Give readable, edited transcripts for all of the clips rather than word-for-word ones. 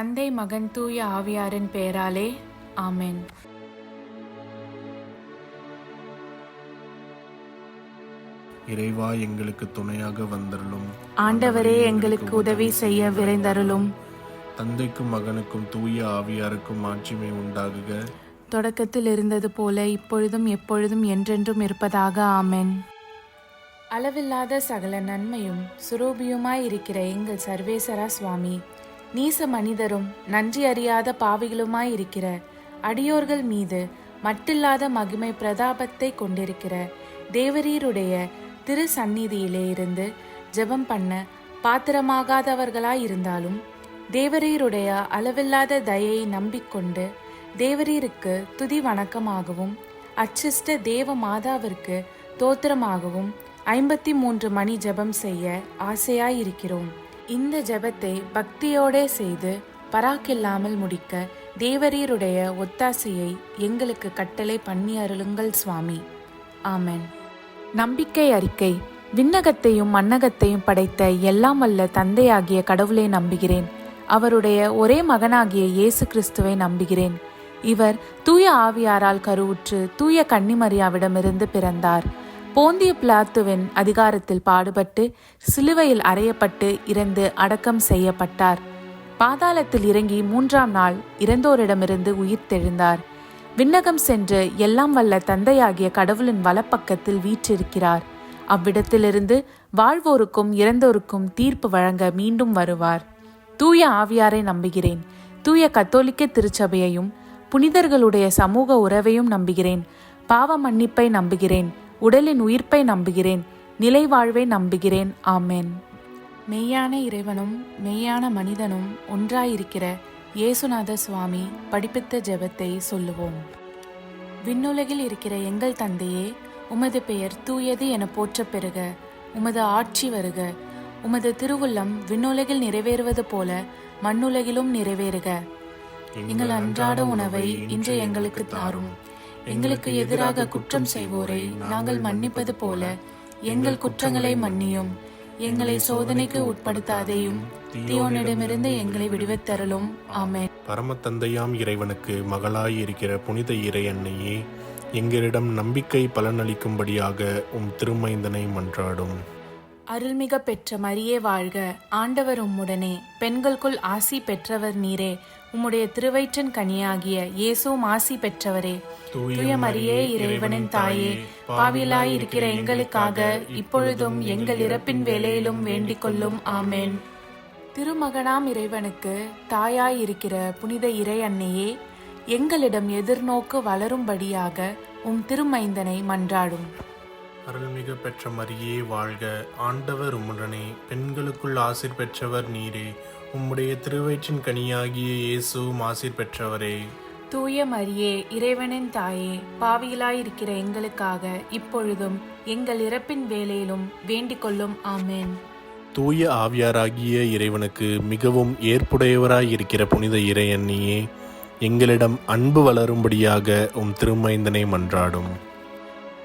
தந்தை, மகன், தூய ஆவியாரின் பெயராலே ஆமென். இறைவா, எங்களுக்கு துணையாக வந்தருளும். ஆண்டவரே, எங்களுக்கு உதவி செய்ய விரைந்தருளும். தந்தைக்கும் மகனுக்கும் தூய ஆவியாருக்கும் மாட்சிமை உண்டாகுக. தொடக்கத்தில் இருந்தது போல இப்பொழுதும் எப்பொழுதும் என்றென்றும் இருப்பதாக ஆமென். அளவில்லாத சகல நன்மையும் சுரூபியுமாயிருக்கிற எங்கள் சர்வேசரா சுவாமி, நீச மனிதரும் நன்றி அறியாத பாவிகளுமாயிருக்கிற அடியோர்கள் மீது மட்டில்லாத மகிமை பிரதாபத்தை கொண்டிருக்கிற தேவரீருடைய திரு சந்நிதியிலே இருந்து ஜெபம் பண்ண பாத்திரமாகாதவர்களாயிருந்தாலும் தேவரீருடைய அளவில்லாத தயையை நம்பிக்கொண்டு தேவரீருக்கு துதி வணக்கமாகவும் அச்சிஷ்ட தேவ மாதாவிற்கு தோத்திரமாகவும் 53 மணி ஜெபம் செய்ய ஆசையாயிருக்கிறோம். இந்த ஜெபத்தை பக்தியோடே செய்து பராக்கில்லாமல் முடிக்க தேவரீருடைய ஒத்தாசையை எங்களுக்கு கட்டளை பண்ணி அருளுங்கள் சுவாமி. ஆமென். நம்பிக்கை அறிக்கை. விண்ணகத்தையும் மண்ணகத்தையும் படைத்த எல்லாம் வல்ல தந்தையாகிய கடவுளை நம்புகிறேன். அவருடைய ஒரே மகனாகிய இயேசு கிறிஸ்துவை நம்புகிறேன். இவர் தூய ஆவியாரால் கருவுற்று தூய கன்னிமரியாவிடமிருந்து பிறந்தார். போந்திய பிலாத்துவின் அதிகாரத்தில் பாடுபட்டு சிலுவையில் அறையப்பட்டு இறந்து அடக்கம் செய்யப்பட்டார். பாதாளத்தில் இறங்கி 3ஆம் நாள் இறந்தோரிடமிருந்து உயிர்த்தெழுந்தார். விண்ணகம் சென்று எல்லாம் வல்ல தந்தையாகிய கடவுளின் வலப்பக்கத்தில் வீற்றிருக்கிறார். அவ்விடத்திலிருந்து வாழ்வோருக்கும் இறந்தோருக்கும் தீர்ப்பு வழங்க மீண்டும் வருவார். தூய ஆவியாரை நம்புகிறேன். தூய கத்தோலிக்க திருச்சபையையும் புனிதர்களுடைய சமூக உறவையும் நம்புகிறேன். பாவ மன்னிப்பை நம்புகிறேன். உடலின் உயிர்ப்பை நம்புகிறேன். நிலை வாழ்வை நம்புகிறேன். ஆமென். மெய்யான இறைவனும் மெய்யான மனிதனும் ஒன்றாயிருக்கிற இயேசுநாத சுவாமி படிப்பித்த ஜெபத்தை சொல்லுவோம். விண்ணுலகில் இருக்கிற எங்கள் தந்தையே, உமது பெயர் தூயது என போற்றப் பெறுக. உமது ஆட்சி வருக. உமது திருவுள்ளம் விண்ணுலகில் நிறைவேறுவது போல மண்ணுலகிலும் நிறைவேறுக. எங்கள் அன்றாட உணவை இன்று எங்களுக்கு தாரும். எங்களுக்கு எதிராக குற்றம் செய்வோரை நாங்கள் மன்னிப்பது போல எங்கள் குற்றங்களை மன்னியும். எங்களை சோதனைக்கு உட்படுத்தாதேயும், தீயோனிடமிருந்து எங்களை விடுவித்தருளும். ஆமென். பரம தந்தையாம் இறைவனுக்கு மகளாய் இருக்கிற புனித இறை அன்னையே, எங்களிடம் நம்பிக்கை பலனளிக்கும்படியாக உம் திருமைந்தனை மன்றாடும். அருள்மிக பெற்ற மரியே வாழ்க. ஆண்டவர் உம்முடனே, பெண்களுக்குள் ஆசி பெற்றவர் நீரே. உம்முடைய திருவயிற்றின் கனியாகிய இயேசுவும் ஆசி பெற்றவரே. தூய மரியே, இறைவனின் தாயே, பாவிலாய் இருக்கிற எங்களுக்காக இப்பொழுதும் எங்கள் இறப்பின் வேளையிலும் வேண்டிக் கொள்ளும். ஆமென். திருமகனாம் இறைவனுக்கு தாயாய் இருக்கிற புனித இறை அன்னையே, எங்களிடம் எதிர்நோக்கு வளரும்படியாக உம் திருமைந்தனை மன்றாடும். அருள்மிகு பெற்ற மரியே வாழ்க. ஆண்டவர் உம்முடனே, பெண்களுக்குள் ஆசீர் பெற்றவர் நீரே. உம்முடைய திருவயிற்றின் கனியாகிய இயேசுவும் ஆசீர் பெற்றவரே. தூய மரியே, இறைவனின் தாயே, பாவிகளாயிருக்கிற எங்களுக்காக இப்பொழுதும் எங்கள் இறப்பின் வேளையிலும் வேண்டிக் கொள்ளும். ஆமென். தூய ஆவியாராகிய இறைவனுக்கு மிகவும் ஏற்புடையவராயிருக்கிற புனித இறை அன்னியே, எங்களிடம் அன்பு வளரும்படியாக உம் திருமைந்தனை மன்றாடும்.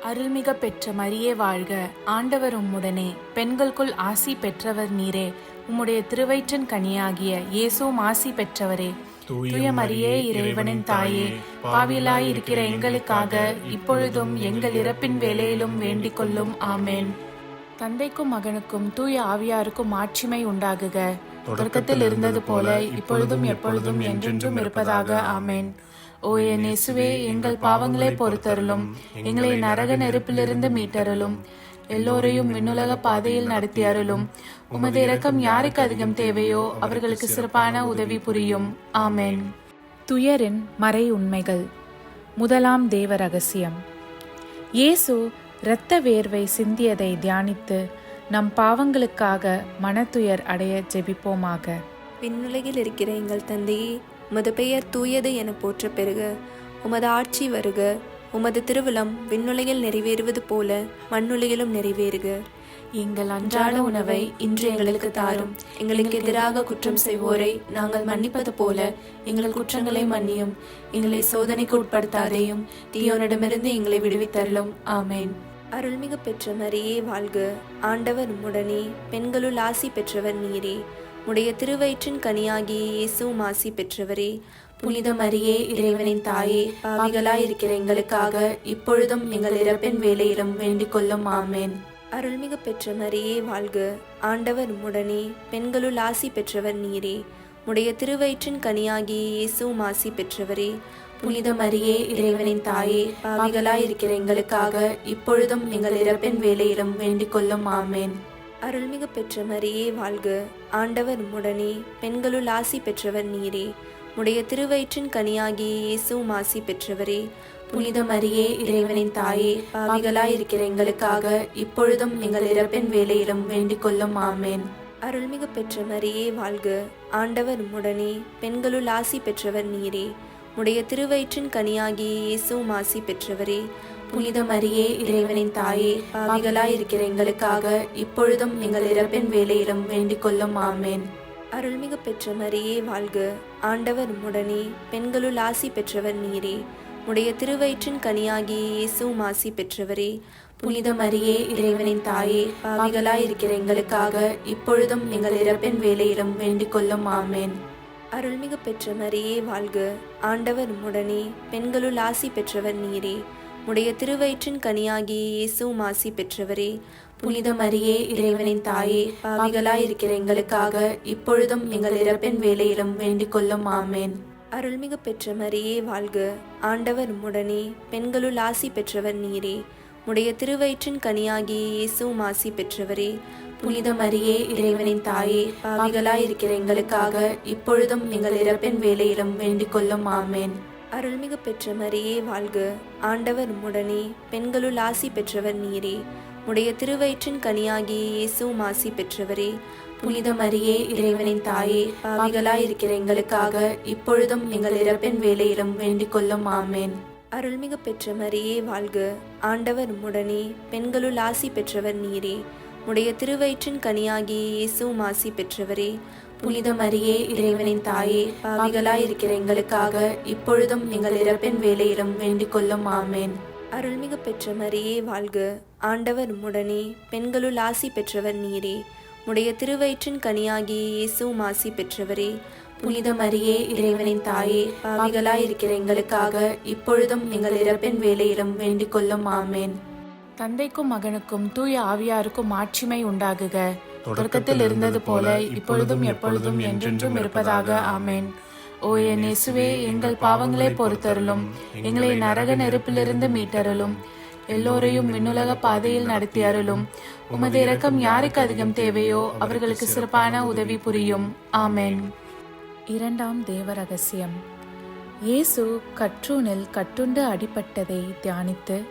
அருள்மிக பெற்ற மரியே வாழ்க. ஆண்டவர் உம்முடனே, பெண்களுக்குள் ஆசி பெற்றவர் நீரே. உம்முடைய திருவயிற்றின் கனியாகிய இயேசுவும் ஆசி பெற்றவரே. தூய மரியே, இறைவனின் தாயே, பாவிலாய் இருக்கிற எங்களுக்காக இப்பொழுதும் எங்கள் இறப்பின் வேளையிலும் வேண்டிக் கொள்ளும். ஆமென். தந்தைக்கும் மகனுக்கும் தூய ஆவியாருக்கும் மாட்சிமை உண்டாகுக. தொடக்கத்தில் இருந்தது போல இப்பொழுதும் எப்பொழுதும் என்றென்றும் இருப்பதாக. ஆமென். ஓ என் இயேசுவே, எங்கள் பாவங்களை பொறுத்தருளும். எங்களை நரக நெருப்பிலிருந்து மீட்டருளும். எல்லோரையும் விண்ணுலக பாதையில் நடத்தி அருளும். உமது இரக்கம் யாருக்கு அதிகம் தேவையோ அவர்களுக்கு சிறப்பான உதவி புரியும். ஆமென். துயரின் மறை உண்மைகள். முதலாம் தேவ ரகசியம். இயேசு இரத்த வேர்வை சிந்தியதை தியானித்து நம் பாவங்களுக்காக மனத்துயர் அடைய ஜெபிப்போமாக. விண்ணுலகில் இருக்கிற எங்கள் தந்தையே, உமது பெயர் தூயது என போற்ற பெறுக. உமது ஆட்சி வருக. உமது திருவுளம் விண்ணுலகில் நிறைவேறுவது போல மண்ணுலகிலும் நிறைவேறுக. எங்கள் அன்றாட உணவை இன்று எங்களுக்கு தாரும். எங்களுக்கு எதிராக குற்றம் செய்வோரை நாங்கள் மன்னிப்பது போல எங்கள் குற்றங்களை மன்னியும். எங்களை சோதனைக்கு உட்படுத்தாதேயும், தீயோனிடமிருந்து எங்களை விடுவித்தருளும். ஆமென். அருள்மிகு பெற்ற மரியே வாழ்க. ஆண்டவர் உம்முடனே, பெண்களுள் ஆசி பெற்றவர் நீரே. உடைய திருவயிற்றின் கனியாகிய இயேசுவும் ஆசி பெற்றவரே. புனித மரியே, இறைவனின் தாயே, பாவிகளாயிருக்கிற எங்களுக்காக இப்பொழுதும் எங்கள் இறப்பின் வேளையிலும் வேண்டிக் கொள்ளும். ஆமேன். அருள்மிகு பெற்ற மரியே வாழ்க. ஆண்டவர் உம்முடனே, பெண்களுள் ஆசி பெற்றவர் நீரே. உடைய திருவயிற்றின் கனியாகிய இயேசுவும் ஆசி பெற்றவரே. புனித மரியே, இறைவனின் தாயே, பாவிகளாயிருக்கிற எங்களுக்காக இப்பொழுதும் எங்கள் இறப்பின் வேளையிலும் வேண்டிக் கொள்ளும். ஆமேன். அருள்மிகு பெற்ற மரியே வாழ்க. ஆண்டவர் உம்முடனே, பெண்களுள் ஆசி பெற்றவர் நீரே. உடைய திருவயிற்றின் கனியாகிய இயேசுவும் ஆசி பெற்றவரே. புனித மரியே, இறைவனின் தாயே, பாவிகளாயிருக்கிற எங்களுக்காக இப்பொழுதும் எங்கள் இறப்பின் வேளையிலும் வேண்டிக் கொள்ளும். ஆமேன். அருள்மிகு பெற்ற மரியே வாழ்க. ஆண்டவர் உம்முடனே, பெண்களுள் ஆசி பெற்றவர் நீரே. உடைய திருவயிற்றின் கனியாகிய இயேசுவும் ஆசி பெற்றவரே. புனித மரியே, இறைவனின் தாயே, பாவிகளாயிருக்கிற எங்களுக்காக இப்பொழுதும் எங்கள் இறப்பின் வேளையிலும் வேண்டிக் கொள்ளும். ஆமேன். அருள்மிகு பெற்ற மரியே வாழ்க. ஆண்டவர் உம்முடனே, பெண்களுள் ஆசி பெற்றவர் நீரே. உடைய திருவயிற்றின் கனியாகிய இயேசுவும் ஆசி பெற்றவரே. புனித மரியே, இறைவனின் தாயே, பாவிகளாயிருக்கிற எங்களுக்காக இப்பொழுதும் எங்கள் இறப்பின் வேளையிலும் வேண்டிக் கொள்ளும். ஆமேன். அருள்மிகு பெற்ற மரியே வாழ்க. ஆண்டவர் உம்முடனே, பெண்களுள் ஆசி பெற்றவர் நீரே. உடைய திருவயிற்றின் கனியாகிய இயேசுவும் ஆசி பெற்றவரே. புனித மரியே, இறைவனின் தாயே, பாவிகளாயிருக்கிற எங்களுக்காக இப்பொழுதும் எங்கள் இறப்பின் வேளையிலும் வேண்டிக் கொள்ளும். ஆமேன். அருள்மிகு பெற்ற மரியே வாழ்க. ஆண்டவர் உம்முடனே, பெண்களுள் ஆசி பெற்றவர் நீரே. உடைய திருவயிற்றின் கனியாகிய இயேசுவும் ஆசி பெற்றவரே. புனித மரியே, இறைவனின் தாயே, பாவிகளாயிருக்கிற எங்களுக்காக இப்பொழுதும் எங்கள் இறப்பின் வேளையிலும் வேண்டிக் கொள்ளும். ஆமேன். அருள்மிகு பெற்ற மரியே வாழ்க. ஆண்டவர் உம்முடனே, பெண்களுள் ஆசி பெற்றவர் நீரே. உடைய திருவயிற்றின் கனியாகிய இயேசுவும் ஆசி பெற்றவரே. புனித மரியே, இறைவனின் தாயே, பாவிகளாயிருக்கிற எங்களுக்காக இப்பொழுதும் எங்கள் இறப்பின் வேளையிலும் வேண்டிக் கொள்ளும். ஆமேன். அருள்மிகு பெற்ற மரியே வாழ்க. ஆண்டவர் உம்முடனே, பெண்களுள் ஆசி பெற்றவர் நீரே. உடைய திருவயிற்றின் கனியாகிய இயேசுவும் ஆசி பெற்றவரே. புனித மரியே, இறைவனின் தாயே, பாவிகளாயிருக்கிற எங்களுக்காக இப்பொழுதும் எங்கள் இறப்பின் வேளையிலும் வேண்டிக் கொள்ளும். ஆமேன். அருள்மிகு பெற்ற மரியே வாழ்க. ஆண்டவர் உம்முடனே, பெண்களுள் ஆசி பெற்றவர் நீரே. உடைய திருவயிற்றின் கனியாகிய இயேசுவும் ஆசி பெற்றவரே. புனித மரியே, இறைவனின் தாயே, பாவிகளாயிருக்கிற எங்களுக்காக இப்பொழுதும் எங்கள் இறப்பின் வேளையிலும் வேண்டிக் கொள்ளும். ஆமேன். தந்தைக்கும் மகனுக்கும் தூய ஆவியாருக்கும் மாட்சிமை உண்டாகுக. தொடக்கத்தில் இருந்தது போல இப்பொழுதும் எப்பொழுதும் என்றென்றும் இருப்பதாக. ஆமேன். ஓ என் இயேசுவே, எங்கள் பாவங்களை பொறுத்தருளும். எங்களை நரக நெருப்பிலிருந்து மீட்டருளும். எல்லோரையும் விண்ணுலக பாதையில் நடத்தி அருளும். உமது இரக்கம் யாருக்கு அதிகம் தேவையோ அவர்களுக்கு சிறப்பான உதவி புரியும். ஆமேன். இரண்டாம் தேவ ரகசியம். இயேசு கற்றூனில் கட்டுண்டு அடிபட்டதை தியானித்து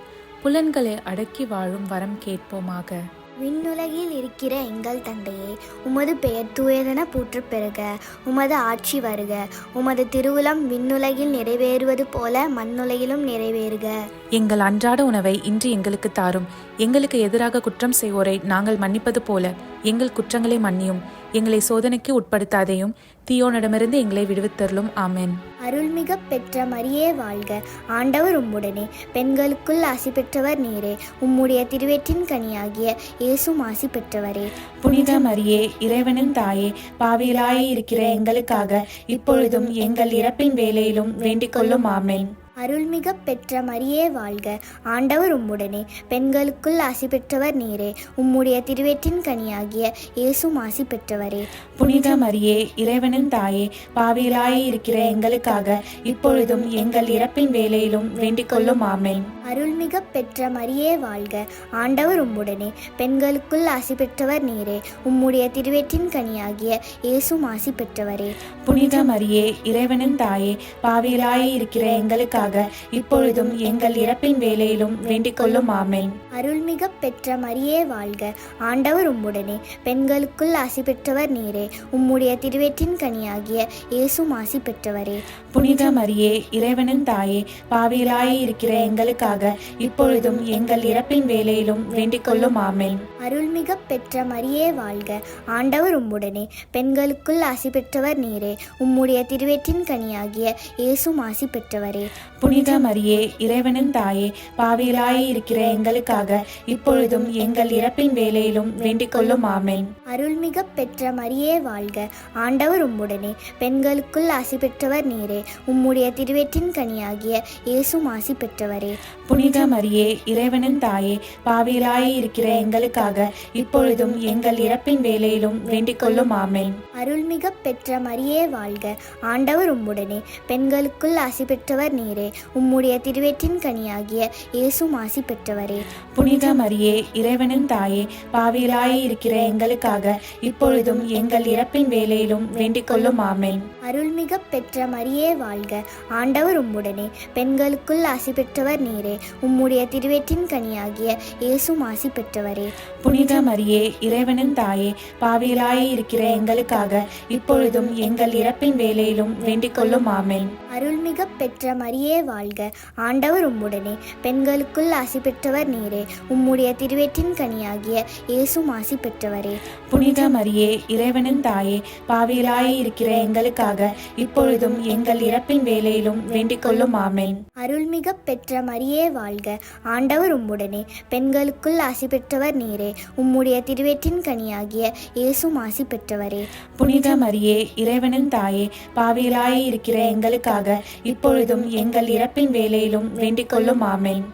புலன்களை அடக்கி வாழும் வரம் கேட்போமாக. விண்ணுலகில் இருக்கிற எங்கள் தந்தையே, உமது பெயர் தூயதென போற்றப் பெறுக. உமது ஆட்சி வருக. உமது திருவுளம் விண்ணுலகில் நிறைவேறுவது போல மண்ணுலகிலும் நிறைவேறுக. எங்கள் அன்றாட உணவை இன்று எங்களுக்கு தாரும். எங்களுக்கு எதிராக குற்றம் செய்வோரை நாங்கள் மன்னிப்பது போல எங்கள் குற்றங்களை மன்னியும். எங்களை சோதனைக்கு உட்படுத்தாதையும் தீயோனிடமிருந்து எங்களை விடுவித்தருளும். ஆமென். அருள்மிக பெற்ற மரியே வாழ்க. ஆண்டவர் உம்முடனே, பெண்களுக்குள் ஆசி பெற்றவர் நீரே. உம்முடைய திருவயிற்றின் கனியாகிய இயேசுவும் ஆசி பெற்றவரே. புனித மரியே, இறைவனின் தாயே, பாவிகளாய் இருக்கிற எங்களுக்காக இப்பொழுதும் எங்கள் இறப்பின் வேளையிலும் வேண்டிக் கொள்ளும். ஆமென். அருள்மிக பெற்ற மரியே வாழ்க. ஆண்டவர் உம்முடனே, பெண்களுக்குள் ஆசி பெற்றவர் நீரே. உம்முடைய திருவயிற்றின் கனியாகிய இயேசுவும் ஆசி பெற்றவரே. புனித மரியே, இறைவனின் தாயே, பாவிகளாய் இருக்கிற எங்களுக்காக இப்பொழுதும் எங்கள் இறப்பின் வேளையிலும் வேண்டிக் கொள்ளும். ஆமென். அருள்மிக பெற்ற மரியே வாழ்க. ஆண்டவர் உம்முடனே, பெண்களுக்குள் ஆசி பெற்றவர் நீரே. உம்முடைய திருவயிற்றின் கனியாகிய இயேசுவும் ஆசி பெற்றவரே. புனித மரியே, இறைவனின் தாயே, பாவிகளாய் இருக்கிற எங்களுக்காக இப்பொழுதும் எங்கள் இறப்பின் வேளையிலும் வேண்டிக் கொள்ளும். ஆமென். அருள்மிக பெற்ற மரியே வாழ்க. ஆண்டவர் உம்முடனே, பெண்களுக்குள் ஆசி பெற்றவர் நீரே. உம்முடைய திருவயிற்றின் கனியாகிய இயேசுவும் ஆசி பெற்றவரே. புனித மரியே, இறைவனின் தாயே, பாவிகளாய் இருக்கிற எங்களுக்காக இப்பொழுதும் எங்கள் இறப்பின் வேளையிலும் வேண்டிக் கொள்ளும். ஆமென். அருள்மிக பெற்ற மரியே வாழ்க. ஆண்டவர் உம்முடனே, பெண்களுக்குள் ஆசி பெற்றவர் நீரே. உம்முடைய திருவயிற்றின் கனியாகிய இயேசுவும் ஆசி பெற்றவரே. புனித மரியே இறைவனின் தாயே, பாவிகளாய் இருக்கிற எங்களுக்காக இப்பொழுதும் எங்கள் இறப்பின் வேளையிலும் வேண்டிக் கொள்ளும். ஆமென். அருள்மிக பெற்ற மரியே வாழ்க, ஆண்டவர் உம்முடனே, பெண்களுக்குள் ஆசி பெற்றவர் நீரே. உம்முடைய திருவயிற்றின் கனியாகிய இயேசுவும் ஆசி பெற்றவரே. புனித மரியே இறைவனின் தாயே, பாவிகளாய் இருக்கிற எங்களுக்காக இப்பொழுதும் எங்கள் இறப்பின் வேளையிலும் வேண்டிக் கொள்ளும். ஆமென். அருள்மிக பெற்ற மரியே வாழ்க, ஆண்டவர் உம்முடனே, பெண்களுக்குள் ஆசி பெற்றவர் நீரே. உம்முடைய திருவயிற்றின் கனியாகிய இயேசுவும் ஆசி பெற்றவரே. புனித மரியே இறைவனின் தாயே, பாவிகளாய் இருக்கிற எங்களுக்காக இப்பொழுதும் எங்கள் இறப்பின் வேளையிலும் வேண்டிக் கொள்ளும். ஆமென். அருள்மிக பெற்ற மரியே வாழ்க, ஆண்டவர் உம்முடனே, பெண்களுக்குள் ஆசி பெற்றவர் நீரே. உம்முடைய திருவயிற்றின் கனியாகிய இயேசுவும் ஆசி பெற்றவரே. புனித மரியே இறைவனின் தாயே, பாவிகளாய் இருக்கிற எங்களுக்காக இப்பொழுதும் எங்கள் இறப்பின் வேளையிலும் வேண்டிக் கொள்ளும். ஆமென். அருள்மிக பெற்ற மரியே வாழ்க, ஆண்டவர் உம்முடனே, பெண்களுக்குள் ஆசி பெற்றவர் நீரே. உம்முடைய திருவயிற்றின் கனியாகிய இயேசுவும் ஆசி பெற்றவரே. புனித மரியே இறைவனின் தாயே, பாவிகளாய் இருக்கிற எங்களுக்காக இப்பொழுதும் எங்கள் இறப்பின் வேளையிலும் வேண்டிக் கொள்ளும். ஆமென். அருள்மிக பெற்ற மரியே வாழ்க, ஆண்டவர் உம்முடனே, பெண்களுக்குள் ஆசி பெற்றவர் நீரே. உம்முடைய திருவயிற்றின் கனியாகிய இயேசுவும் ஆசி பெற்றவரே. புனித மரியே இறைவனின் தாயே, பாவிகளாய் இருக்கிற எங்களுக்காக இப்பொழுதும் எங்கள் இறப்பின் வேளையிலும் வேண்டிக் கொள்ளும். ஆமென்.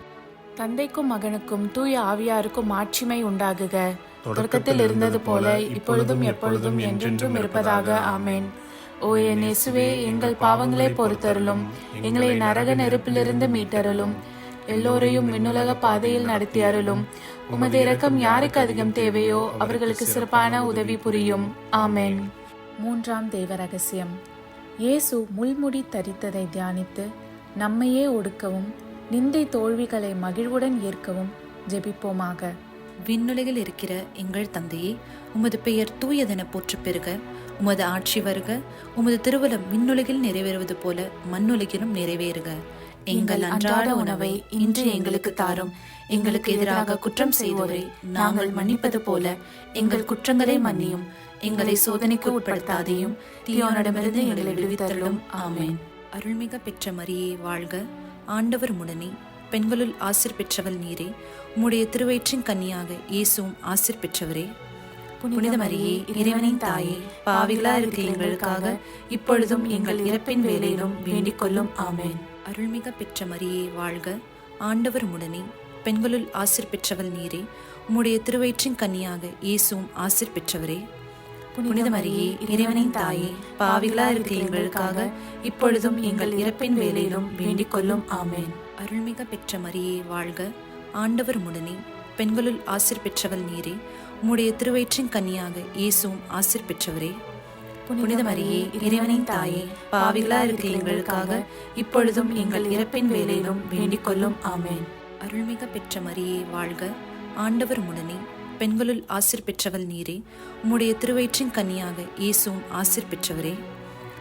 தந்தைக்கும் மகனுக்கும் தூய ஆவியாருக்கும் ஆட்சிமை உண்டாகுக, தொடக்கத்தில் இருந்தது போல இப்பொழுதும் எப்பொழுதும் என்றென்றும் இருப்பதாக. ஆமென். ஓ என் இயேசுவே, எங்கள் பாவங்களை பொறுத்தருளும், எங்களை நரக நெருப்பிலிருந்து மீட்டருளும், எல்லோரையும் விண்ணுலக பாதையில் நடத்தி அருளும். உமது இரக்கம் யாருக்கு அதிகம் தேவையோ அவர்களுக்கு சிறப்பான உதவி புரியும். ஆமென். மூன்றாம் தேவ ரகசியம். இயேசு முள்முடி தரித்ததை தியானித்து நம்மையே ஒடுக்கவும் நிந்தை தோல்விகளை மகிழ்வுடன் ஏற்கவும் ஜெபிப்போமாக. விண்ணுலகில் இருக்கிற எங்கள் தந்தையே, உமது பெயர் தூயதென போற்றப் பெறுக. உமது ஆட்சி வருக. உமது திருவுளம் விண்ணுலகில் நிறைவேறுவது போல மண்ணுலகிலும் நிறைவேறுக. எங்கள் அன்றாட உணவை இன்று எங்களுக்கு தாரும். எங்களுக்கு எதிராக குற்றம் செய்வோரை நாங்கள் மன்னிப்பது போல எங்கள் குற்றங்களை மன்னியும். எங்களை சோதனைக்கு உட்படுத்தாதையும் தீயோனிடமிருந்து எங்களை விடுவித்தருளும். ஆமென். அருள்மிக பெற்ற மரியே வாழ்க, ஆண்டவர் உம்முடனே, பெண்களுள் ஆசீர் பெற்றவள் நீரே. உம்முடைய திருவயிற்றின் கன்னியாக இயேசுவும் ஆசீர் பெற்றவரே. புனித மரியே இறைவனின் தாயே, பாவிகளா இருக்கிற எங்களுக்காக இப்பொழுதும் எங்கள் இறப்பின் வேளையிலும் வேண்டிக் கொள்ளும். ஆமென். அருள்மிக பெற்ற மரியே வாழ்க, ஆண்டவர் உம்முடனே, பெண்களுள் ஆசீர் பெற்றவள் நீரே. உம்முடைய திருவயிற்றின் கன்னியாக இயேசுவும் ஆசீர் பெற்றவரே. புனித மரியே இறைவனின் தாயே, பாவிகளா இருக்கிற எங்களுக்காக இப்பொழுதும் எங்கள் இறப்பின் வேளையிலும் வேண்டிக் கொள்ளும். ஆமென். அருள்மிக பெற்ற மரியே வாழ்க, ஆண்டவர் உம்முடனே, பெண்களுள் ஆசீர் பெற்றவள் நீரே. உம்முடைய திருவயிற்றின் கன்னியாக இயேசுவும் ஆசீர் பெற்றவரே. புனித மரியே இறைவனின் தாயே, பாவிகளா இருக்கிற எங்களுக்காக இப்பொழுதும் எங்கள் இறப்பின் வேளையிலும் வேண்டிக் கொள்ளும். ஆமென். அருள்மிக பெற்ற மரியே வாழ்க, ஆண்டவர் உம்முடனே, பெண்களுள் ஆசீர் பெற்றவள் நீரே. உம்முடைய திருவயிற்றின் கன்னியாக இயேசுவும் ஆசீர் பெற்றவரே.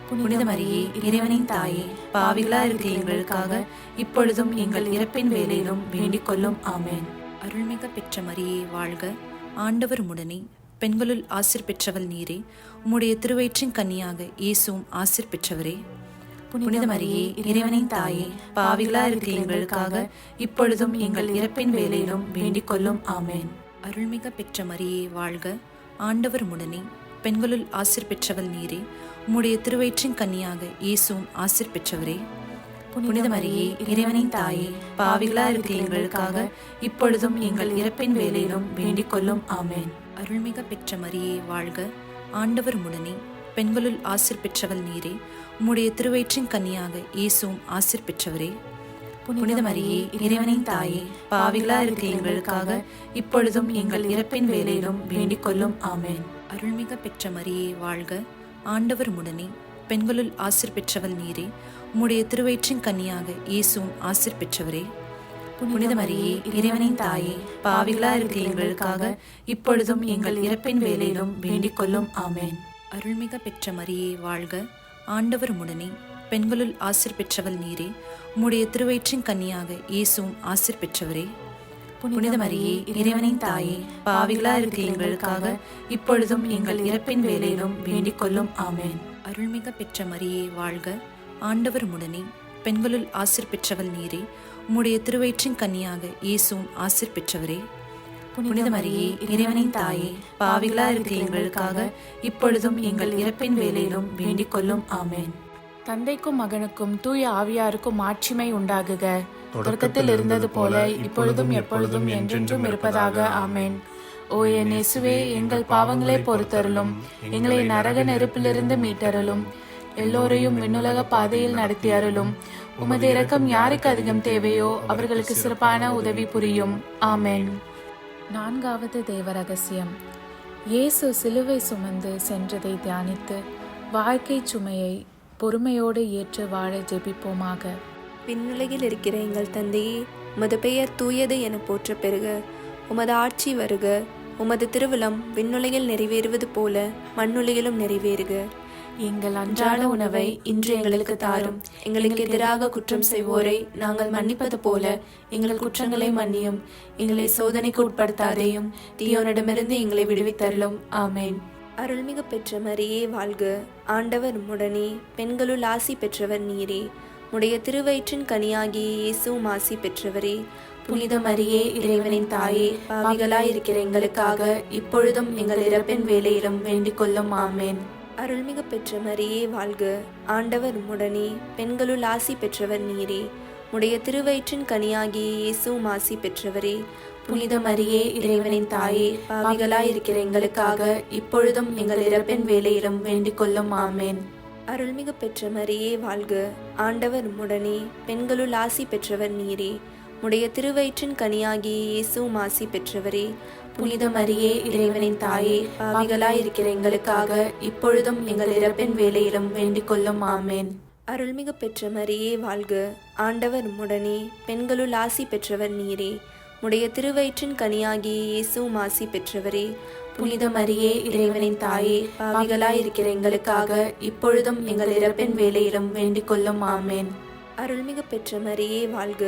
புனித மரியே இறைவனின் தாயே, பாவிகளா இருக்கிற எங்களுக்காக இப்பொழுதும் எங்கள் இறப்பின் வேளையிலும் வேண்டிக் கொள்ளும். ஆமென். அருள்மிக பெற்ற மரியே வாழ்க, ஆண்டவர் உம்முடனே, பெண்களுள் ஆசீர் பெற்றவள் நீரே. உம்முடைய திருவயிற்றின் கன்னியாக இயேசுவும் ஆசீர் பெற்றவரே. புனித மரியே இறைவனின் தாயே, பாவிகளா இருக்கிற எங்களுக்காக இப்பொழுதும் எங்கள் இறப்பின் வேளையிலும் வேண்டிக் கொள்ளும். ஆமென். அருள்மிக பெற்ற மரியே வாழ்க, ஆண்டவர் உம்முடனே, பெண்களுள் ஆசீர் பெற்றவள் நீரே. உம்முடைய திருவயிற்றின் கன்னியாக இயேசுவும் ஆசீர் பெற்றவரே. புனித மரியே இறைவனின் தாயே, பாவிகளா இருக்கிற எங்களுக்காக இப்பொழுதும் எங்கள் இறப்பின் வேளையிலும் வேண்டிக் கொள்ளும். ஆமென். அருள்மிக பெற்ற மரியே வாழ்க, ஆண்டவர் உம்முடனே, பெண்களுள் ஆசீர் பெற்றவள் நீரே. உம்முடைய திருவயிற்றின் கன்னியாக இயேசுவும் ஆசீர் பெற்றவரே. புனித மரியே இறைவனின் தாயே, பாவிகளா இருக்கிற எங்களுக்காக இப்பொழுதும் எங்கள் இறப்பின் வேளையிலும் வேண்டிக் கொள்ளும். ஆமென். அருள்மிக பெற்ற மரியே வாழ்க, ஆண்டவர் உம்முடனே, பெண்களுள் ஆசீர் பெற்றவள் நீரே. உம்முடைய திருவயிற்றின் கன்னியாக இயேசுவும் ஆசீர் பெற்றவரே. புனித மரியே இறைவனின் தாயே, பாவிகளா இருக்கிற எங்களுக்காக இப்பொழுதும் எங்கள் இறப்பின் வேளையிலும் வேண்டிக் கொள்ளும். ஆமென். அருள்மிக பெற்ற மரியே வாழ்க, ஆண்டவர் உம்முடனே, பெண்களுள் ஆசீர் பெற்றவள் நீரே. உம்முடைய திருவயிற்றின் கன்னியாக இயேசுவும் ஆசீர் பெற்றவரே. புனித மரியே இறைவனின் தாயே, பாவிகளா இருக்கிற எங்களுக்காக இப்பொழுதும் எங்கள் இறப்பின் வேளையிலும் வேண்டிக் கொள்ளும். ஆமென். அருள்மிக பெற்ற மரியே வாழ்க, ஆண்டவர் உம்முடனே, பெண்களுள் ஆசீர் பெற்றவள் நீரே. உம்முடைய திருவயிற்றின் கன்னியாக இயேசுவும் ஆசீர் பெற்றவரே. புனித மரியே, இறைவனின் தாயே, பாவிகளா இருக்கிற எங்களுக்காக இப்பொழுதும் எங்கள் இறப்பின் வேளையிலும் வேண்டிக் கொள்ளும். ஆமென். தந்தைக்கும் மகனுக்கும் தூய ஆவியாருக்கும் மாட்சிமை உண்டாகுக. தொடக்கத்தில் இருந்தது போல இப்பொழுதும் எப்பொழுதும் என்றென்றும் இருப்பதாக. ஆமென். ஓ என் இயேசுவே, எங்கள் பாவங்களை பொறுத்தருளும், எங்களை நரக நெருப்பிலிருந்து மீட்டருளும், எல்லோரையும் விண்ணுலக பாதையில் நடத்தி அருளும். உமது இரக்கம் யாருக்கு அதிகம் தேவையோ அவர்களுக்கு சிறப்பான உதவி புரியும். ஆமென். 4வது தேவ ரகசியம். இயேசு சிலுவை சுமந்து சென்றதை தியானித்து வாழ்க்கை சுமையை பொறுமையோடு ஏற்று வாழ ஜெபிப்போமாக. விண்ணுலகில் இருக்கிற எங்கள் தந்தையே, உமது பெயர் தூயது என போற்ற பெறுக. உமது ஆட்சி வருக. உமது திருவுளம் விண்ணுலகில் நிறைவேறுவது போல மண்ணுலகிலும் நிறைவேறுக. எங்கள் அன்றாட உணவை இன்று எங்களுக்கு தாரும். எங்களுக்கு எதிராக குற்றம் செய்வோரை நாங்கள் மன்னிப்பது போல எங்கள் குற்றங்களை மன்னியும். எங்களை சோதனைக்கு உட்படுத்தாதேயும், தீயோனிடமிருந்து எங்களை விடுவித்தருளும். ஆமென். அருள்மிகு பெற்ற மரியே வாழ்க. ஆண்டவர் உம்முடனே, பெண்களுள் ஆசி பெற்றவர் நீரே. உடைய திருவயிற்றின் கனியாகிய இயேசுவும் ஆசி பெற்றவரே. புனித மரியே, இறைவனின் தாயே, பாவிகளாயிருக்கிற எங்களுக்காக இப்பொழுதும் எங்கள் இறப்பின் வேளையிலும் வேண்டிக் கொள்ளும். ஆமென். அருள்மிகு பெற்ற மரியே வாழ்க. ஆண்டவர் உம்முடனே, பெண்களுள் ஆசி பெற்றவர் நீரே. உடைய திருவயிற்றின் கனியாகிய இயேசுவும் ஆசி பெற்றவரே. புனித மரியே, இறைவனின் தாயே, பாவிகளாயிருக்கிற எங்களுக்காக இப்பொழுதும் எங்கள் இறப்பின் வேளையிலும் வேண்டிக் கொள்ளும். ஆமென். அருள்மிகு பெற்ற மரியே வாழ்க. ஆண்டவர் உம்முடனே, பெண்களுள் ஆசி பெற்றவர் நீரே. உடைய திருவயிற்றின் கனியாகிய இயேசுவும் ஆசி பெற்றவரே. புனித மரியே, இறைவனின் தாயே, பாவிகளாயிருக்கிற எங்களுக்காக இப்பொழுதும் எங்கள் இறப்பின் வேளையிலும் வேண்டிக் கொள்ளும். ஆமென். அருள்மிகு பெற்ற மரியே வாழ்க. ஆண்டவர் உம்முடனே, பெண்களுள் ஆசி பெற்றவர் நீரே. உடைய திருவயிற்றின் கனியாகிய இயேசுவும் ஆசி பெற்றவரே. புனித மரியே, இறைவனின் தாயே, பாவிகளாயிருக்கிற எங்களுக்காக இப்பொழுதும் எங்கள் இறப்பின் வேளையிலும் வேண்டிக் கொள்ளும். ஆமென். அருள்மிகு பெற்ற மரியே வாழ்க.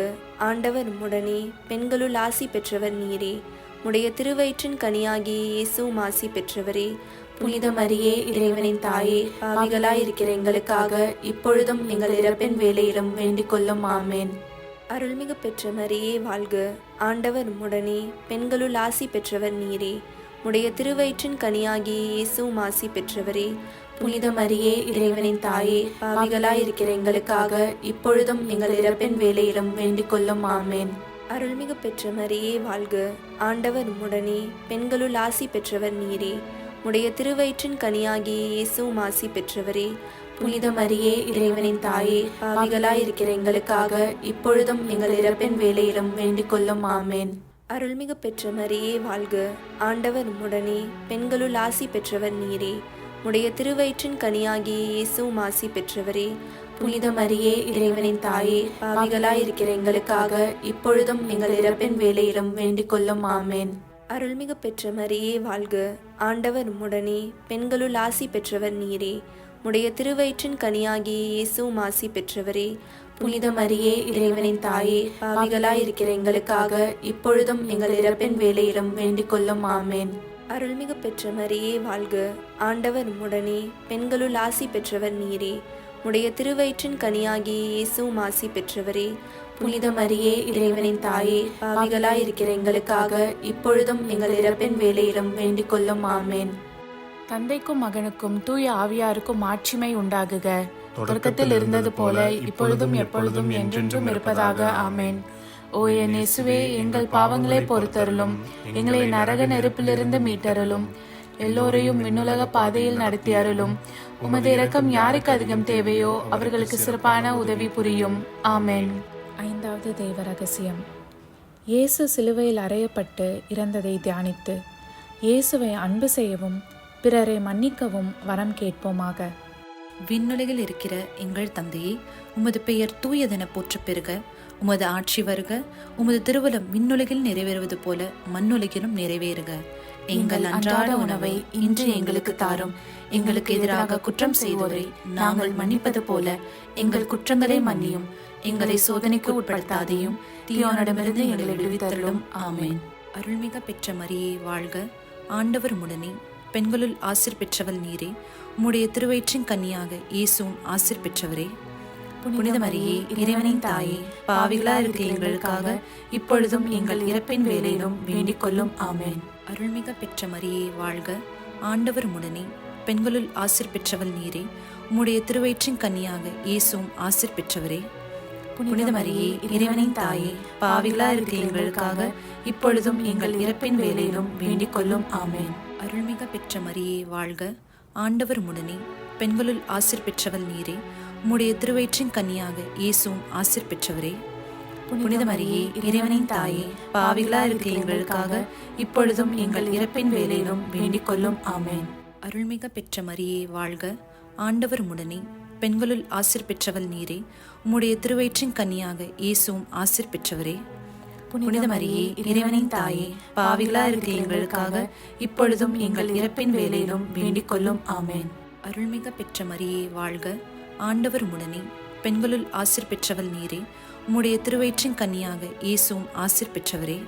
ஆண்டவர் உம்முடனே, பெண்களுள் ஆசி பெற்றவர் நீரே. உடைய திருவயிற்றின் கனியாகிய இயேசுவும் ஆசி பெற்றவரே. புனித மரியே, இறைவனின் தாயே, பாவிகளாயிருக்கிற எங்களுக்காக இப்பொழுதும் எங்கள் இறப்பின் வேளையிலும் வேண்டிக் கொள்ளும். ஆமென். அருள்மிகு பெற்ற மரியே வாழ்க. ஆண்டவர் உம்முடனே, பெண்களுள் ஆசி பெற்றவர் நீரே. உடைய திருவயிற்றின் கனியாகிய இயேசுவும் ஆசி பெற்றவரே. புனித மரியே, இறைவனின் தாயே, பாவிகளாயிருக்கிற எங்களுக்காக இப்பொழுதும் எங்கள் இறப்பின் வேளையிலும் வேண்டிக் கொள்ளும். ஆமென். அருள்மிகு பெற்ற மரியே வாழ்க. ஆண்டவர் உம்முடனே, பெண்களுள் ஆசி பெற்றவர் நீரே. உடைய திருவயிற்றின் கனியாகிய இயேசுவும் ஆசி பெற்றவரே. புனித மரியே, இறைவனின் தாயே, பாவிகளாயிருக்கிற எங்களுக்காக இப்பொழுதும் எங்கள் இறப்பின் வேளையிலும் வேண்டிக் கொள்ளும். ஆமென். அருள்மிகு பெற்ற மரியே வாழ்க. ஆண்டவர் உம்முடனே, பெண்களுள் ஆசி பெற்றவர் நீரே. உடைய திருவயிற்றின் கனியாகிய இயேசுவும் ஆசி பெற்றவரே. புனித மரியே, இறைவனின் தாயே, பாவிகளாயிருக்கிற எங்களுக்காக இப்பொழுதும் எங்கள் இறப்பின் வேளையிலும் வேண்டிக் கொள்ளும். ஆமென். அருள்மிகு பெற்ற மரியே வாழ்க. ஆண்டவர் உம்முடனே, பெண்களுள் ஆசி பெற்றவர் நீரே. உடைய திருவயிற்றின் கனியாகிய இயேசுவும் ஆசி பெற்றவரே. புனித மரியே, இறைவனின் தாயே, பாவிகளாயிருக்கிற எங்களுக்காக இப்பொழுதும் எங்கள் இறப்பின் வேளையிலும் வேண்டிக் கொள்ளும். ஆமென். அருள்மிகு பெற்ற மரியே வாழ்க. ஆண்டவர் உம்முடனே, பெண்களுள் ஆசி பெற்றவர் நீரே. உடைய திருவயிற்றின் கனியாகிய இயேசுவும் ஆசி பெற்றவரே. புனித மரியே, இறைவனின் தாயே, பாவிகளாயிருக்கிற எங்களுக்காக இப்பொழுதும் எங்கள் இறப்பின் வேளையிலும் வேண்டிக் கொள்ளும். ஆமென். தந்தைக்கும் மகனுக்கும் தூய ஆவியாருக்கும் மாட்சிமை உண்டாகுக. தொடக்கத்தில் இருந்தது போல இப்பொழுதும் எப்பொழுதும் என்றென்றும் இருப்பதாக. ஆமென். ஓ என் இயேசுவே, எங்கள் பாவங்களை பொறுத்தருளும், எங்களை நரக நெருப்பிலிருந்து மீட்டருளும், எல்லோரையும் விண்ணுலக பாதையில் நடத்தி அருளும். உமது இரக்கம் யாருக்கு அதிகம் தேவையோ அவர்களுக்கு சிறப்பான உதவி புரியும். ஆமென். 5வது தேவ ரகசியம். இயேசு சிலுவையில் அறையப்பட்டு இறந்ததை தியானித்து இயேசுவை அன்பு செய்யவும் பிறரை மன்னிக்கவும் வரம் கேட்போமாக. விண்ணுலகில் இருக்கிற எங்கள் தந்தையே, உமது பெயர் தூயதென போற்ற பெறுக. உமது ஆட்சி வருக. உமது திருவுளம் விண்ணுலகில் நிறைவேறுவது போல மண்ணுலகிலும் நிறைவேறுக. எங்கள் அன்றாட உணவை இன்று எங்களுக்கு தாரும். எங்களுக்கு எதிராக குற்றம் செய்வோரை நாங்கள் மன்னிப்பது போல எங்கள் குற்றங்களை மன்னியும். எங்களை சோதனைக்கு உட்படுத்தாதையும், தீயோனிடமிருந்து எங்களை விடுவித்தருளும். ஆமென். அருள்மிக பெற்ற மரியே வாழ்க. ஆண்டவர் உம்முடனே, பெண்களுள் ஆசீர் பெற்றவள் நீரே. உம்முடைய திருவயிற்றின் கன்னியாக இயேசுவும் ஆசீர் பெற்றவரே. புனித மரியே இறைவனின் தாயே, பாவிகளா இருக்கிற எங்களுக்காக இப்பொழுதும் எங்கள் இறப்பின் வேளையிலும் வேண்டிக் கொள்ளும். ஆமென். அருள்மிக பெற்ற மரியே வாழ்க, ஆண்டவர் உடனே, பெண்களுள் ஆசீர் பெற்றவள் நீரே. உம்முடைய திருவயிற்றின் கன்னியாக இயேசுவும் ஆசீர் பெற்றவரே. புனித மரியே இறைவனின் தாயே, பாவிகளா இருக்கிற எங்களுக்காக இப்பொழுதும் எங்கள் இறப்பின் வேளையிலும் வேண்டிக் கொள்ளும். ஆமென். அருள்மிக பெற்ற மரியே வாழ்க, ஆண்டவர் உடனே, பெண்களுள் ஆசீர் பெற்றவள் நீரே. உம்முடைய திருவயிற்றின் கன்னியாக இயேசுவும் ஆசீர் பெற்றவரே. புனித மரியே இறைவனின் தாயே, பாவிகளா இருக்கிற எங்களுக்காக இப்பொழுதும் எங்கள் இறப்பின் வேளையிலும் வேண்டிக் கொள்ளும். ஆமென். அருள்மிக பெற்ற மரியே வாழ்க, ஆண்டவர் உடனே, பெண்களுள் ஆசீர் பெற்றவள் நீரே. உம்முடைய திருவயிற்றின் கன்னியாக இயேசுவும் ஆசீர் பெற்றவரே. புனித மரியே இறைவனின் தாயே, பாவிகளா இருக்கிற எங்களுக்காக இப்பொழுதும் எங்கள் இறப்பின் வேளையிலும் வேண்டிக் கொள்ளும். ஆமென். அருள்மிக பெற்ற மரியே வாழ்க, ஆண்டவர் உடனே, பெண்களுள் ஆசீர் பெற்றவள் நீரே. உம்முடைய திருவயிற்றின் கன்னியாக இயேசுவும் ஆசீர் பெற்றவரே.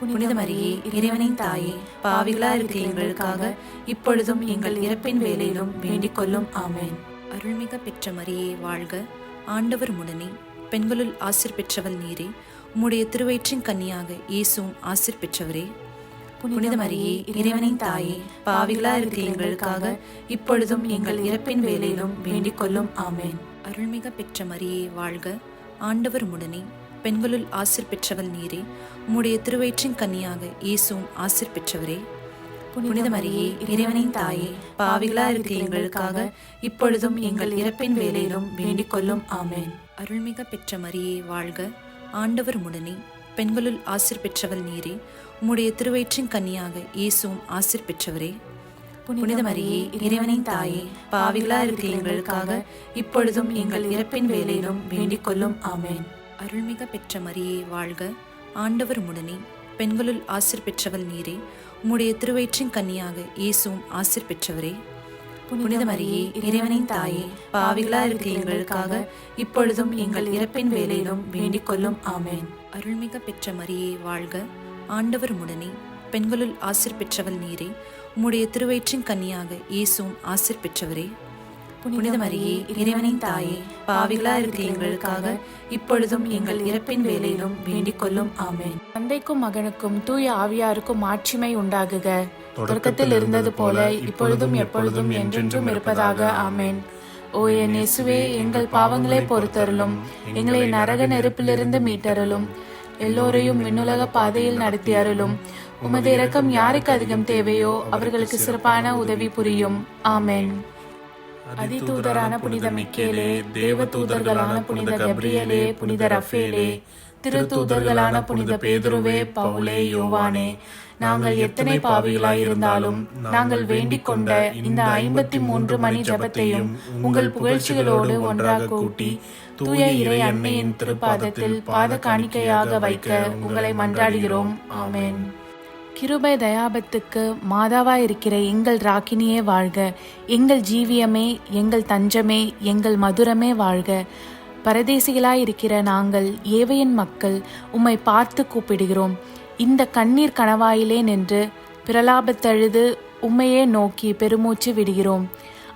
புனித மரியே இறைவனின் தாயே, பாவிகளா இருக்கிற எங்களுக்காக இப்பொழுதும் எங்கள் இறப்பின் வேளையிலும் வேண்டிக் கொள்ளும். ஆமென். அருள்மிக பெற்ற மரியே வாழ்க, ஆண்டவர் உடனே, பெண்களுள் ஆசீர் பெற்றவள் நீரே. உம்முடைய திருவயிற்றின் கன்னியாக இயேசுவும் ஆசீர் பெற்றவரே. புனித மரியே இறைவனின் தாயே, பாவிகளா இருக்கிற எங்களுக்காக இப்பொழுதும் எங்கள் இறப்பின் வேளையிலும் வேண்டிக் கொள்ளும். ஆமென். அருள்மிக பெற்ற மரியே வாழ்க, ஆண்டவர் உடனே, பெண்களுள் ஆசீர் பெற்றவள் நீரே. உம்முடைய திருவயிற்றின் கன்னியாக இயேசுவும் ஆசீர் பெற்றவரே. புனித மரியே இறைவனின் தாயே, பாவிகளா இருக்கிற எங்களுக்காக இப்பொழுதும் எங்கள் இறப்பின் வேளையிலும் வேண்டிக் கொள்ளும். ஆமென். அருள்மிக பெற்ற மரியே வாழ்க, ஆண்டவர் உடனே, பெண்களுள் ஆசீர் பெற்றவள் நீரே. உம்முடைய திருவயிற்றின் கன்னியாக இயேசுவும் ஆசீர் பெற்றவரே. புனித மரியே இறைவனின் தாயே, பாவிகளா இருக்கிற எங்களுக்காக இப்பொழுதும் எங்கள் இறப்பின் வேளையிலும் வேண்டிக் கொள்ளும். ஆமென். அருள்மிக பெற்ற மரியே வாழ்க, ஆண்டவர் உடனே, பெண்களுள் ஆசீர் பெற்றவள் நீரே. உம்முடைய திருவயிற்றின் கன்னியாக இயேசுவும் ஆசீர் பெற்றவரே. புனித மரியே இறைவனின் தாயே, பாவிகளா இருக்கிற எங்களுக்காக இப்பொழுதும் எங்கள் இறப்பின் வேளையிலும் வேண்டிக் கொள்ளும். ஆமென். அருள்மிக பெற்ற மரியே வாழ்க, ஆண்டவர் உடனே, பெண்களுள் ஆசீர் பெற்றவள் நீரே. உம்முடைய திருவயிற்றின் கன்னியாக இயேசுவும் ஆசீர் பெற்றவரே. புனித மரியே இறைவனின் தாயே, பாவிகளா இருக்கிற எங்களுக்காக இப்பொழுதும் எங்கள் இறப்பின் வேளையிலும் வேண்டிக் கொள்ளும். ஆமென். தந்தைக்கும் மகனுக்கும் தூய ஆவியாருக்கும் மாட்சிமை உண்டாகுக. தொடக்கத்தில் இருந்தது போல இப்பொழுதும் எப்பொழுதும் என்றென்றும் இருப்பதாக. ஆமென். ஓ என் இயேசுவே, எங்கள் பாவங்களை பொறுத்தருளும், எங்களை நரக நெருப்பிலிருந்து மீட்டருளும், எல்லோரையும் விண்ணுலக பாதையில் நடத்தி அருளும். உமது இரக்கம் யாருக்கு அதிகம் தேவையோ அவர்களுக்கு சிறப்பான உதவி புரியும். ஆமென். அதிதூதரான புனித மிக்கேலே, தேவ தூதர்களான புனித கப்ரியேலே, புனித ரஃபேலே, திருத்தூதர்களான புனித பேதுருவே, பவுலே, யோவானே, நாங்கள் எத்தனை பாவிகளாயிருந்தாலும் நாங்கள் வேண்டிக் கொண்ட இந்த 53 மணி ஜபத்தையும் உங்கள் புகழ்ச்சிகளோடு ஒன்றாக கூட்டி தூய இறை அன்னையின் திருப்பாதத்தில் பாத காணிக்கையாக வைக்க உங்களை மன்றாடுகிறோம். ஆமென். கிருபை தயாபத்துக்கு மாதாவாயிருக்கிற எங்கள் ராக்கினியே வாழ்க. எங்கள் ஜீவியமே, எங்கள் தஞ்சமே, எங்கள் மதுரமே வாழ்க. பரதேசிகளாயிருக்கிற நாங்கள் ஏவையின் மக்கள் உம்மை பார்த்து கூப்பிடுகிறோம். இந்த கண்ணீர் கணவாயிலே நின்று பிரலாபத்தழுது உம்மையே நோக்கி பெருமூச்சு விடுகிறோம்.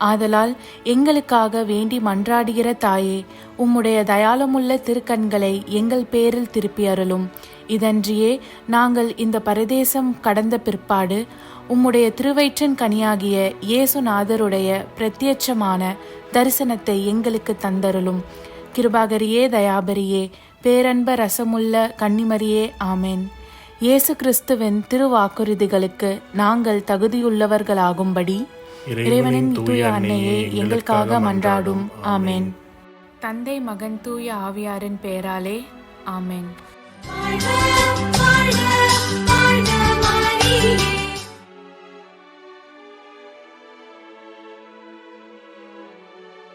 ஆதலால் எங்களுக்காக வேண்டி மன்றாடுகிற தாயே, உம்முடைய தயாளமுள்ள திருக்கண்களை எங்கள் பேரில் திருப்பி அருளும். இதன்றியே நாங்கள் இந்த பரதேசம் கடந்த பிற்பாடு உம்முடைய திருவயிற்றின் கனியாகிய இயேசுநாதருடைய பிரத்யட்சமான தரிசனத்தை எங்களுக்கு தந்தருளும். கிருபாகரியே, தயாபரியே, பேரன்ப ரசமுள்ள கன்னிமரியே, ஆமென். இயேசு கிறிஸ்துவின் திருவாக்குறுதிகளுக்கு நாங்கள் தகுதியுள்ளவர்களாகும்படி இறைவனின் தூய அன்னையே எங்களுக்காக மன்றாடும். ஆமென். தந்தை, மகன், தூய ஆவியாரின் பெயராலே. ஆமென்.